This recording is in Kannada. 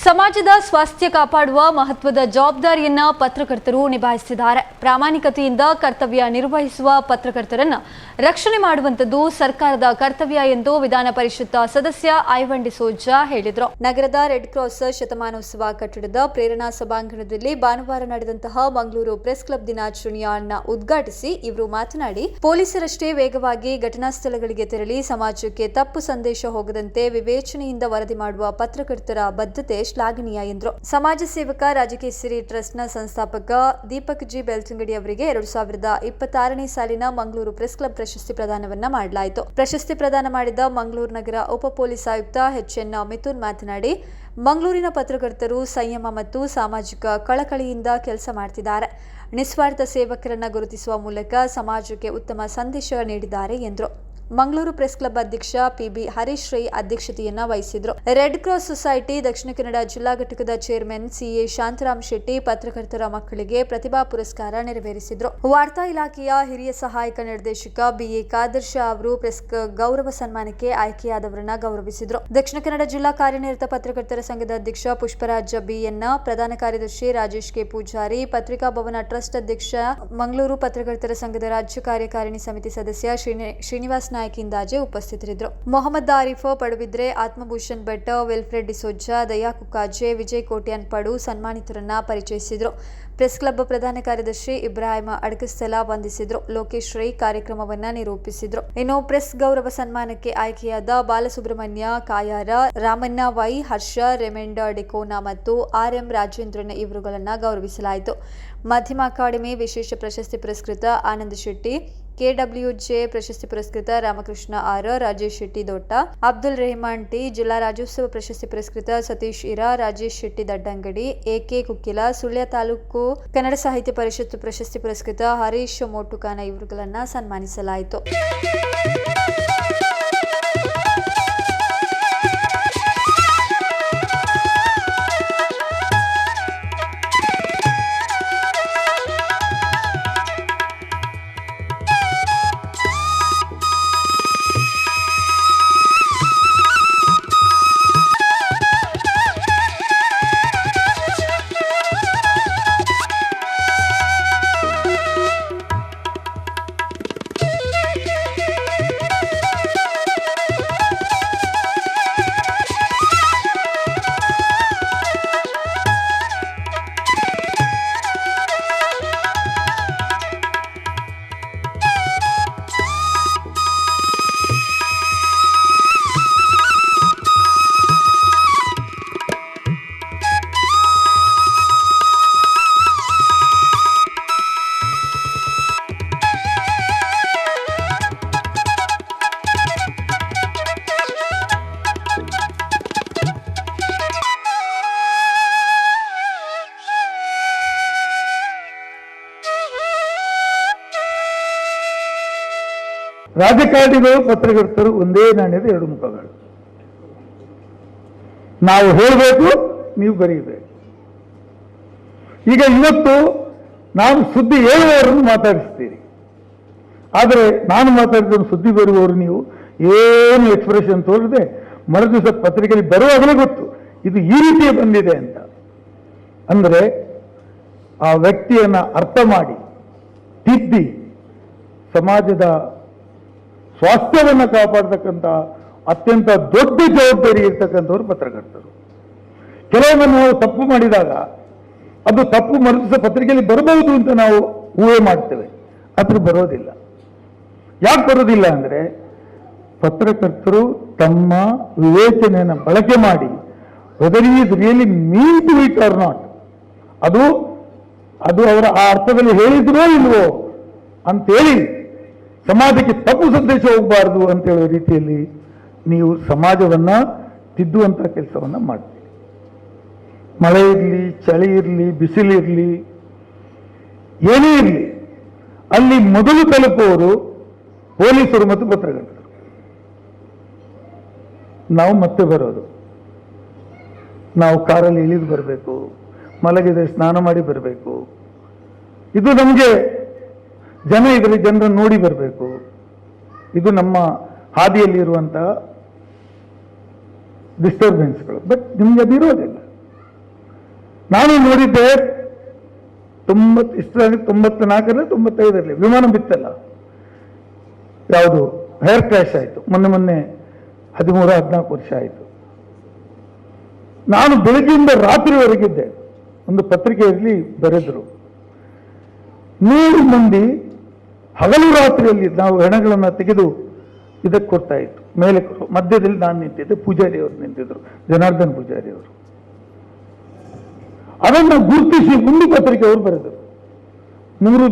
ಸಮಾಜದ ಸ್ವಾಸ್ಥ್ಯ ಕಾಪಾಡುವ ಮಹತ್ವದ ಜವಾಬ್ದಾರಿಯನ್ನ ಪತ್ರಕರ್ತರು ನಿಭಾಯಿಸಿದ್ದಾರೆ. ಪ್ರಾಮಾಣಿಕತೆಯಿಂದ ಕರ್ತವ್ಯ ನಿರ್ವಹಿಸುವ ಪತ್ರಕರ್ತರನ್ನು ರಕ್ಷಣೆ ಮಾಡುವಂತದ್ದು ಸರ್ಕಾರದ ಕರ್ತವ್ಯ ಎಂದು ವಿಧಾನ ಪರಿಷತ್ ಸದಸ್ಯ ಐವನ್ ಡಿಸೋಜಾ ಹೇಳಿದರು. ನಗರದ ರೆಡ್ ಕ್ರಾಸ್ ಶತಮಾನೋತ್ಸವ ಕಟ್ಟಡದ ಪ್ರೇರಣಾ ಸಭಾಂಗಣದಲ್ಲಿ ಭಾನುವಾರ ನಡೆದಂತಹ ಮಂಗಳೂರು ಪ್ರೆಸ್ ಕ್ಲಬ್ ದಿನಾಚರಣೆಯನ್ನು ಉದ್ಘಾಟಿಸಿ ಇವರು ಮಾತನಾಡಿ, ಪೊಲೀಸರಷ್ಟೇ ವೇಗವಾಗಿ ಘಟನಾ ಸ್ಥಳಗಳಿಗೆ ತೆರಳಿ ಸಮಾಜಕ್ಕೆ ತಪ್ಪು ಸಂದೇಶ ಹೋಗದಂತೆ ವಿವೇಚನೆಯಿಂದ ವರದಿ ಮಾಡುವ ಪತ್ರಕರ್ತರ ಬದ್ಧತೆ ಶ್ಲಾಘನೀಯ ಎಂದರು. ಸಮಾಜ ಸೇವಕ ರಾಜಕೇಸರಿ ಟ್ರಸ್ಟ್ನ ಸಂಸ್ಥಾಪಕ ದೀಪಕ್ ಜಿ ಬೆಳ್ತಂಗಡಿ ಅವರಿಗೆ 2026ನೇ ಸಾಲಿನ ಮಂಗಳೂರು ಪ್ರೆಸ್ ಕ್ಲಬ್ ಪ್ರಶಸ್ತಿ ಪ್ರದಾನವನ್ನ ಮಾಡಲಾಯಿತು. ಪ್ರಶಸ್ತಿ ಪ್ರದಾನ ಮಾಡಿದ ಮಂಗಳೂರು ನಗರ ಉಪ ಪೊಲೀಸ್ ಆಯುಕ್ತ ಎಚ್.ಎನ್. ಮಿಥುನ್ ಮಾತನಾಡಿ, ಮಂಗಳೂರಿನ ಪತ್ರಕರ್ತರು ಸಂಯಮ ಮತ್ತು ಸಾಮಾಜಿಕ ಕಳಕಳಿಯಿಂದ ಕೆಲಸ ಮಾಡುತ್ತಿದ್ದಾರೆ. ನಿಸ್ವಾರ್ಥ ಸೇವಕರನ್ನ ಗುರುತಿಸುವ ಮೂಲಕ ಸಮಾಜಕ್ಕೆ ಉತ್ತಮ ಸಂದೇಶ ನೀಡಿದ್ದಾರೆ ಎಂದರು. ಮಂಗಳೂರು ಪ್ರೆಸ್ ಕ್ಲಬ್ ಅಧ್ಯಕ್ಷ ಪಿ.ಬಿ. ಹರೀಶ್ ರೈ ಅಧ್ಯಕ್ಷತೆಯನ್ನ ವಹಿಸಿದ್ರು. Red cross society Dakshina Kannada ಜಿಲ್ಲಾ ಘಟಕದ ಚೇರ್ಮನ್ ಸಿ.ಎ. ಶಾಂತರಾಮ್ ಶೆಟ್ಟಿ ಪತ್ರಕರ್ತರ ಮಕ್ಕಳಿಗೆ ಪ್ರತಿಭಾ ಪುರಸ್ಕಾರ ನೆರವೇರಿಸಿದ್ರು. ವಾರ್ತಾ ಇಲಾಖೆಯ ಹಿರಿಯ ಸಹಾಯಕ ನಿರ್ದೇಶಕ ಬಿ.ಎ. ಕಾದರ್ ಶಾ ಅವರು ಪ್ರೆಸ್ ಗೌರವ ಸನ್ಮಾನಕ್ಕೆ ಆಯ್ಕೆಯಾದವರನ್ನ ಗೌರವಿಸಿದ್ರು. ದಕ್ಷಿಣ ಕನ್ನಡ ಜಿಲ್ಲಾ ಕಾರ್ಯನಿರತ ಪತ್ರಕರ್ತರ ಸಂಘದ ಅಧ್ಯಕ್ಷ ಪುಷ್ಪರಾಜ ಬಿ.ಎನ್, ಪ್ರಧಾನ ಕಾರ್ಯದರ್ಶಿ ರಾಜೇಶ್ ಕೆ ಪೂಜಾರಿ, ಪತ್ರಿಕಾ ಭವನ ಟ್ರಸ್ಟ್ ಅಧ್ಯಕ್ಷ, ಮಂಗಳೂರು ಪತ್ರಕರ್ತರ ಸಂಘದ ರಾಜ್ಯ ಕಾರ್ಯಕಾರಿಣಿ ಸಮಿತಿ ಸದಸ್ಯ ಶ್ರೀನಿವಾಸ್ ನಾಯಕಿಂದಾಜೆ ಉಪಸ್ಥಿತರಿದ್ದರು. ಮೊಹಮ್ಮದ್ ಆರಿಫ್ ಪಡುಬಿದ್ರೆ, ಆತ್ಮಭೂಷಣ್ ಭಟ್, ವಿಲ್ಫ್ರೆಡ್ ಡಿಸೋಜಾ, ದಯಾ ಕುಕ್ಕಾಜೆ, ವಿಜಯ್ ಕೋಟ್ಯಾನ್ ಪಡು ಸನ್ಮಾನಿತರನ್ನ ಪರಿಚಯಿಸಿದರು. ಪ್ರೆಸ್ ಕ್ಲಬ್ ಪ್ರಧಾನ ಕಾರ್ಯದರ್ಶಿ ಇಬ್ರಾಹಿಂ ಅಡಕಸ್ಥಲ ವಂದಿಸಿದ್ರು. ಲೋಕೇಶ್ ರೈ ಕಾರ್ಯಕ್ರಮವನ್ನ ನಿರೂಪಿಸಿದ್ರು. ಇನ್ನು ಪ್ರೆಸ್ ಗೌರವ ಸನ್ಮಾನಕ್ಕೆ ಆಯ್ಕೆಯಾದ ಬಾಲಸುಬ್ರಹ್ಮಣ್ಯ ಕಾಯಾರ, ರಾಮಣ್ಣ ವೈ, ಹರ್ಷ, ರೆಮೆಂಡ್ ಡಿಕೋನಾ ಮತ್ತು ಆರ್.ಎಂ. ರಾಜೇಂದ್ರನ್ ಇವರುಗಳನ್ನ ಗೌರವಿಸಲಾಯಿತು. ಮಾಧ್ಯಮ ಅಕಾಡೆಮಿ ವಿಶೇಷ ಪ್ರಶಸ್ತಿ ಪುರಸ್ಕೃತ ಆನಂದ್ ಶೆಟ್ಟಿ, ಕೆಡಬ್ಲ್ಯೂಜೆ ಪ್ರಶಸ್ತಿ ಪುರಸ್ಕೃತ ರಾಮಕೃಷ್ಣ ಆರ್, ರಾಜೇಶ್ ಶೆಟ್ಟಿ ದೊಡ್ಡ, ಅಬ್ದುಲ್ ರೆಹಮಾನ್ ಟಿ, ಜಿಲ್ಲಾ ರಾಜ್ಯೋತ್ಸವ ಪ್ರಶಸ್ತಿ ಪುರಸ್ಕೃತ ಸತೀಶ್ ಇರಾ, ರಾಜೇಶ್ ಶೆಟ್ಟಿ ದಡ್ಡಂಗಡಿ, ಎ.ಕೆ. ಕುಕ್ಕಿಲ, ಸುಳ್ಯ ತಾಲೂಕು ಕನ್ನಡ ಸಾಹಿತ್ಯ ಪರಿಷತ್ ಪ್ರಶಸ್ತಿ ಪುರಸ್ಕೃತ ಹರೀಶ್ ಮೋಟುಕಾನ ಇವರುಗಳನ್ನ ಸನ್ಮಾನಿಸಲಾಯಿತು. ರಾಜಕಾರಣಿಗಳು ಪತ್ರಕರ್ತರು ಒಂದೇ ನಾಣ್ಯದ ಎರಡು ಮುಖಗಳು. ನಾವು ಹೇಳಬೇಕು, ನೀವು ಬರೀಬೇಕು. ಈಗ ಇವತ್ತು ನಾನು ಸುದ್ದಿ ಹೇಳುವವರನ್ನು ಮಾತಾಡಿಸ್ತೀರಿ, ಆದರೆ ನಾನು ಮಾತಾಡಿದ ಸುದ್ದಿ ಬರುವವರು ನೀವು ಏನು ಎಕ್ಸ್ಪ್ರೆಷನ್ ತೋರಿದೆ ಮರುದಿವಸ ಪತ್ರಿಕೆಯಲ್ಲಿ ಬರುವಾಗಲೇ ಗೊತ್ತು ಇದು ಈ ರೀತಿಯೇ ಬಂದಿದೆ ಅಂತ. ಅಂದರೆ ಆ ವ್ಯಕ್ತಿಯನ್ನ ಅರ್ಥ ಮಾಡಿ ತಿದ್ದಿ ಸಮಾಜದ ಸ್ವಾಸ್ಥ್ಯವನ್ನು ಕಾಪಾಡತಕ್ಕಂಥ ಅತ್ಯಂತ ದೊಡ್ಡ ಜವಾಬ್ದಾರಿ ಇರ್ತಕ್ಕಂಥವ್ರು ಪತ್ರಕರ್ತರು. ಕೆಲವೊಮ್ಮೆ ನಾವು ತಪ್ಪು ಮಾಡಿದಾಗ ಅದು ತಪ್ಪು ಮರುದಿವಸ ಪತ್ರಿಕೆಯಲ್ಲಿ ಬರಬಹುದು ಅಂತ ನಾವು ಊಹೆ ಮಾಡ್ತೇವೆ, ಆದರೂ ಬರೋದಿಲ್ಲ. ಯಾಕೆ ಬರೋದಿಲ್ಲ ಅಂದರೆ ಪತ್ರಕರ್ತರು ತಮ್ಮ ವಿವೇಚನೆಯನ್ನು ಬಳಕೆ ಮಾಡಿ whether is really mean to it or not, ಅದು ಅವರ ಆ ಅರ್ಥದಲ್ಲಿ ಹೇಳಿದ್ರೋ ಇಲ್ವೋ ಅಂತೇಳಿ ಸಮಾಜಕ್ಕೆ ತಪ್ಪು ಸಂದೇಶ ಹೋಗಬಾರದು ಅಂತ ಹೇಳೋ ರೀತಿಯಲ್ಲಿ ನೀವು ಸಮಾಜವನ್ನ ತಿದ್ದುವಂಥ ಕೆಲಸವನ್ನ ಮಾಡ್ತೀರಿ. ಮಳೆ ಇರಲಿ, ಚಳಿ ಇರಲಿ, ಬಿಸಿಲಿರಲಿ, ಏನೇ ಇರಲಿ, ಅಲ್ಲಿ ಮೊದಲು ತಲುಪುವವರು ಪೊಲೀಸರು ಮತ್ತು ಪತ್ರಕರ್ತರು. ನಾವು ಮತ್ತೆ ಬರೋದು, ನಾವು ಕಾರಲ್ಲಿ ಇಳಿದು ಬರಬೇಕು, ಮಲಗಿದ್ರೆ ಸ್ನಾನ ಮಾಡಿ ಬರಬೇಕು. ಇದು ನಮಗೆ ಜನ ಇದ್ರೆ ಜನರನ್ನು ನೋಡಿ ಬರಬೇಕು. ಇದು ನಮ್ಮ ಹಾದಿಯಲ್ಲಿ ಇರುವಂತಹ ಡಿಸ್ಟರ್ಬೆನ್ಸ್ಗಳು. ಬಟ್ ನಿಮ್ಗೆ ಅದು ಇರೋದಿಲ್ಲ. ನಾನು ನೋಡಿದ್ದೆ 94ರಲ್ಲಿ 95ರಲ್ಲಿ ವಿಮಾನ ಬಿತ್ತಲ್ಲ, ಯಾವುದು ಏರ್ ಕ್ರ್ಯಾಶ್ ಆಯಿತು, ಮೊನ್ನೆ 13-14 ವರ್ಷ ಆಯಿತು. ನಾನು ಬೆಳಗ್ಗೆಯಿಂದ ರಾತ್ರಿವರೆಗಿದ್ದೆ. ಒಂದು ಪತ್ರಿಕೆಯಲ್ಲಿ ಬರೆದರು, 100 ಮಂದಿ ಹಗಲು ರಾತ್ರಿಯಲ್ಲಿ ನಾವು ಹೆಣಗಳನ್ನು ತೆಗೆದು ಇದಕ್ಕೆ ಕೊಡ್ತಾ ಇತ್ತು, ಮೇಲೆ ಮಧ್ಯದಲ್ಲಿ ನಾನು ನಿಂತಿದ್ದೆ, ಪೂಜಾರಿ ಅವರು ನಿಂತಿದ್ರು, ಜನಾರ್ದನ್ ಪೂಜಾರಿ ಅವರು. ಅದನ್ನು ಗುರುತಿಸಿ ಗುಂಡು ಪತ್ರಿಕೆ ಅವರು ಬರೆದರು. 3